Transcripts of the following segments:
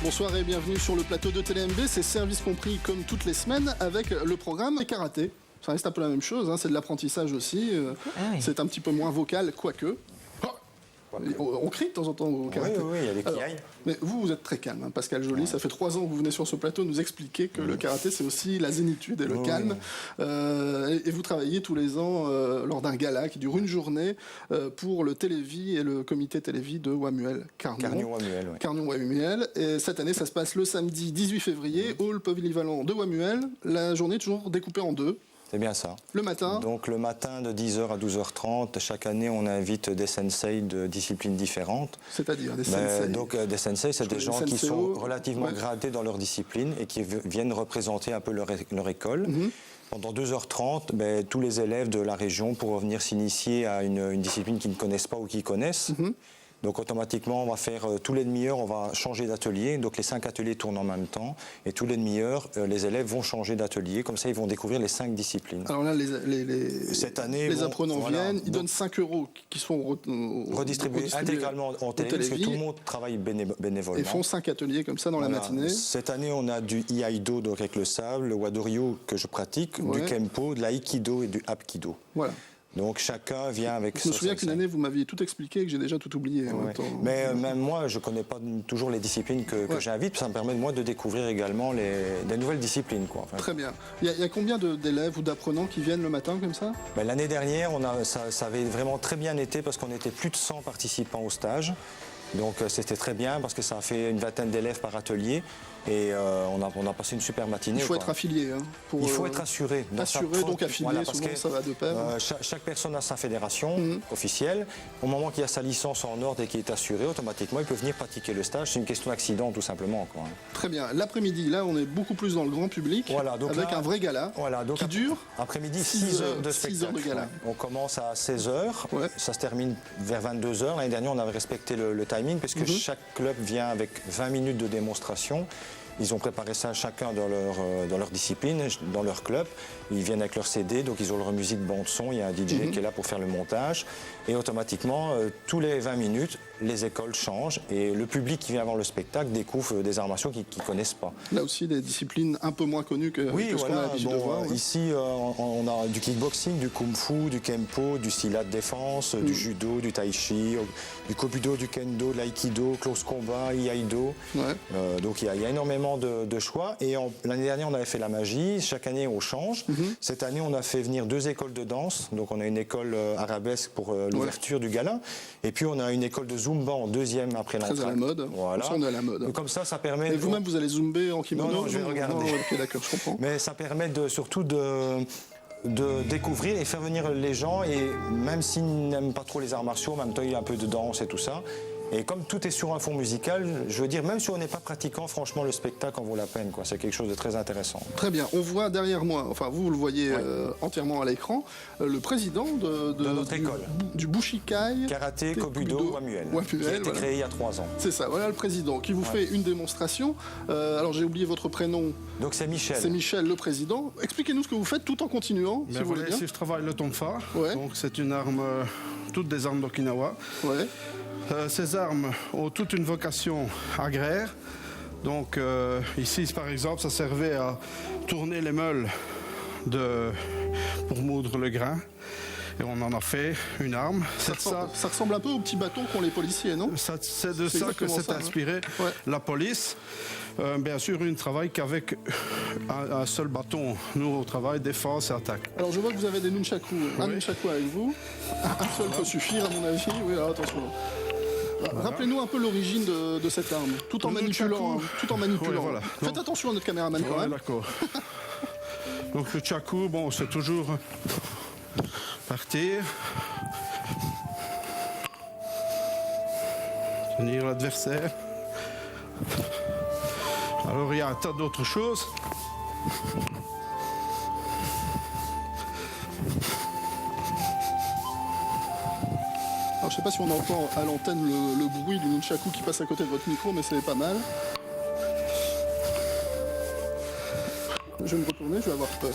Bonsoir et bienvenue sur le plateau de TeleMB, c'est service compris comme toutes les semaines avec le programme karaté. Ça reste un peu la même chose, hein, c'est de l'apprentissage aussi, c'est un petit peu moins vocal, quoique. On crie de temps en temps au karaté. Oui, il y a des qui aillent. Mais vous êtes très calme, hein, Pascal Joly. Ça fait 3 ans que vous venez sur ce plateau nous expliquer que le karaté, c'est aussi la zénitude et le calme. Et vous travaillez tous les ans lors d'un gala qui dure une journée pour le Télévis et le comité Télévis de Wamuel, Carnion-Wamuel. Ouais. Carnion-Wamuel. Et cette année, ça se passe le samedi 18 février, hall polyvalent de Wamuel. La journée est toujours découpée en deux. C'est bien ça. Le matin. Donc le matin de 10h à 12h30, chaque année on invite des sensei de disciplines différentes. C'est-à-dire des sensei. Donc des sensei, c'est des gens qui sont relativement gradés dans leur discipline et qui viennent représenter un peu leur école. Pendant 2h30, tous les élèves de la région pourront venir s'initier à une discipline qu'ils ne connaissent pas ou qu'ils connaissent. Donc automatiquement, on va faire tous les demi-heures, on va changer d'atelier. Donc les 5 ateliers tournent en même temps. Et tous les demi-heures, les élèves vont changer d'atelier. Comme ça, ils vont découvrir les 5 disciplines. Alors là, cette année, les apprenants viennent, ils donnent 5 € qui sont redistribués intégralement en télé, parce que tout le monde travaille bénévolement. Et font 5 ateliers comme ça dans la matinée. Cette année, on a du Iaido, donc avec le sable, le Wadoryu que je pratique, du Kempo, de l'Aikido et du Hapkido. Voilà. Donc chacun vient avec... Je me souviens qu'une année, vous m'aviez tout expliqué et que j'ai déjà tout oublié. En même temps. Mais même moi, je ne connais pas toujours les disciplines que j'invite. Ça me permet moi de découvrir également des nouvelles disciplines. Quoi, Très bien. Il y a combien d'élèves ou d'apprenants qui viennent le matin comme ça? L'année dernière, ça avait vraiment très bien été parce qu'on était plus de 100 participants au stage. Donc c'était très bien parce que ça a fait une vingtaine d'élèves par atelier et on a passé une super matinée. Il faut être affilié. Hein, il faut être assuré. Assuré, donc affilié, voilà, souvent ça va de pair. Chaque personne a sa fédération officielle. Au moment qu'il a sa licence en ordre et qu'il est assuré, automatiquement il peut venir pratiquer le stage. C'est une question d'accident tout simplement. Quoi. Très bien. L'après-midi, là on est beaucoup plus dans le grand public, avec un vrai gala qui dure après-midi 6 heures de spectacle. 6 heures de gala. On commence à 16h, ça se termine vers 22h. L'année dernière on avait respecté le timing parce que chaque club vient avec 20 minutes de démonstration. Ils ont préparé ça chacun dans leur discipline, dans leur club. Ils viennent avec leur CD, donc ils ont leur musique bande-son. Il y a un DJ qui est là pour faire le montage. Et automatiquement, tous les 20 minutes, les écoles changent et le public qui vient voir le spectacle découvre des arts martiaux qu'ils ne connaissent pas. Là aussi, des disciplines un peu moins connues que ce qu'on a l'habitude de voir. Ici, on a du kickboxing, du kung-fu, du kempo, du silat de défense, du judo, du tai chi, du kobudo, du kendo, de l'aïkido, close combat, iaido. Donc il y a énormément de choix. Et l'année dernière, on avait fait la magie. Chaque année, on change. Cette année, on a fait venir 2 écoles de danse. Donc on a une école arabesque pour l'ouverture du gala. Et puis on a une école de Zumba en deuxième après l'entrée. Très à la mode. Voilà. On est à la mode. Donc, comme ça permet... Et vous-même, vous allez zumber en kimono? Non, je vais regarder. Ok, d'accord, je comprends. Mais ça permet surtout de découvrir et faire venir les gens. Et même s'ils n'aiment pas trop les arts martiaux, en même temps, il y a un peu de danse et tout ça. Et comme tout est sur un fond musical, je veux dire, même si on n'est pas pratiquant, franchement, le spectacle en vaut la peine. C'est quelque chose de très intéressant. Très bien. On voit derrière moi, enfin vous le voyez entièrement à l'écran, le président de notre école. Du Bushikai Karaté Kobudo Wamuel, qui a été créé il y a 3 ans. C'est ça, voilà le président qui vous fait une démonstration. Alors j'ai oublié votre prénom. Donc c'est Michel. C'est Michel, le président. Expliquez-nous ce que vous faites tout en continuant, si vous voulez bien. Ici je travaille le tonfa. Donc c'est une arme, toutes des armes d'Okinawa. Ces armes ont toute une vocation agraire. Donc ici, par exemple, ça servait à tourner les meules pour moudre le grain. Et on en a fait une arme. Ça ressemble un peu aux petits bâtons qu'ont les policiers, non? C'est de ça que s'est inspiré la police. Bien sûr, on ne travaille qu'avec un seul bâton. Nous, on travaille défense et attaque. Alors, je vois que vous avez des nunchaku. Un nunchaku avec vous. Un seul peut suffire, à mon avis. Oui, alors attention. Rappelez-nous un peu l'origine de cette arme, tout en manipulant. Voilà. Faites attention à notre caméraman quand même. D'accord. Donc le chaku, bon, c'est toujours partir, tenir l'adversaire. Alors il y a un tas d'autres choses. Alors, je ne sais pas si on entend à l'antenne le bruit du nunchaku qui passe à côté de votre micro, mais c'est pas mal. Je vais me retourner, je vais avoir peur.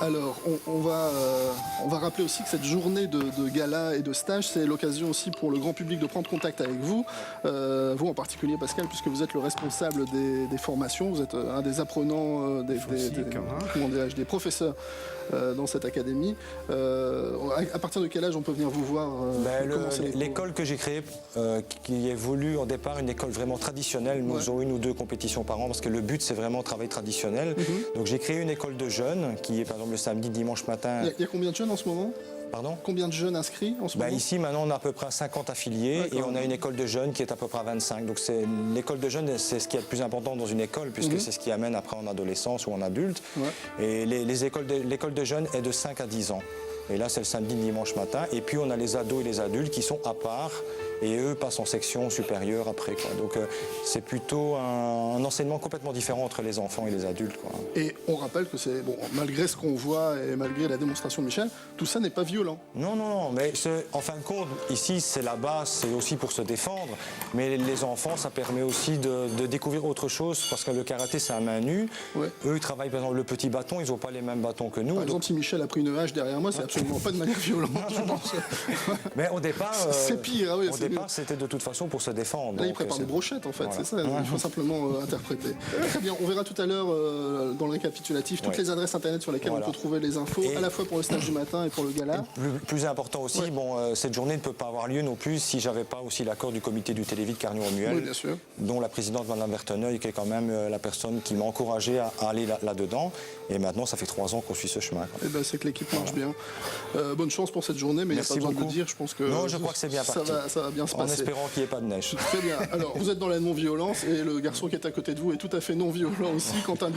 Alors, on va rappeler aussi que cette journée de gala et de stage, c'est l'occasion aussi pour le grand public de prendre contact avec vous. Vous en particulier, Pascal, puisque vous êtes le responsable des formations, vous êtes un des apprenants, des professeurs dans cette académie. À partir de quel âge on peut venir vous voir L'école que j'ai créée, qui est voulue au départ une école vraiment traditionnelle, nous faisons 1 ou 2 compétitions par an, parce que le but c'est vraiment travail traditionnel. Donc j'ai créé une école de jeunes, qui est par exemple le samedi, dimanche matin. Il y a combien de jeunes en ce moment ? Pardon ? Combien de jeunes inscrits en ce moment ? Ici, maintenant, on a à peu près 50 affiliés et on a une école de jeunes qui est à peu près à 25. Donc l'école de jeunes, c'est ce qui est le plus important dans une école, puisque c'est ce qui amène après en adolescence ou en adulte. Et l'école de jeunes est de 5 à 10 ans. Et là, c'est le samedi, dimanche matin. Et puis, on a les ados et les adultes qui sont à part. Et eux passent en section supérieure après, quoi. Donc c'est plutôt un enseignement complètement différent entre les enfants et les adultes, quoi. Et on rappelle que c'est, bon, malgré ce qu'on voit et malgré la démonstration de Michel, tout ça n'est pas violent. Non, mais en fin de compte, ici c'est la base, c'est aussi pour se défendre. Mais les enfants, ça permet aussi de découvrir autre chose, parce que le karaté c'est à main nue. Eux, ils travaillent par exemple le petit bâton, ils n'ont pas les mêmes bâtons que nous. Par exemple, si Michel a pris une hache derrière moi, c'est absolument pas de manière violente. Non. Mais au départ, c'est pire, ah oui, au départ, c'était de toute façon pour se défendre. Là, il prépare des brochettes, en fait, c'est ça, il faut simplement interpréter. Très bien, on verra tout à l'heure, dans le récapitulatif, toutes les adresses internet sur lesquelles on peut trouver les infos, à la fois pour le stage du matin et pour le gala. Plus important aussi, cette journée ne peut pas avoir lieu non plus si j'avais pas aussi l'accord du comité du Télévite Carnion-Romuel, dont la présidente Madame Bertheneuil, qui est quand même la personne qui m'a encouragé à aller là-dedans. Et maintenant, ça fait 3 ans qu'on suit ce chemin. Et c'est que l'équipe marche bien. Bonne chance pour cette journée, mais il n'y a pas besoin de le dire, je pense que... Non, je crois que c'est bien parti. Ça va bien se passer. En espérant qu'il n'y ait pas de neige. Très bien. Alors, vous êtes dans la non-violence et le garçon qui est à côté de vous est tout à fait non-violent aussi, Quentin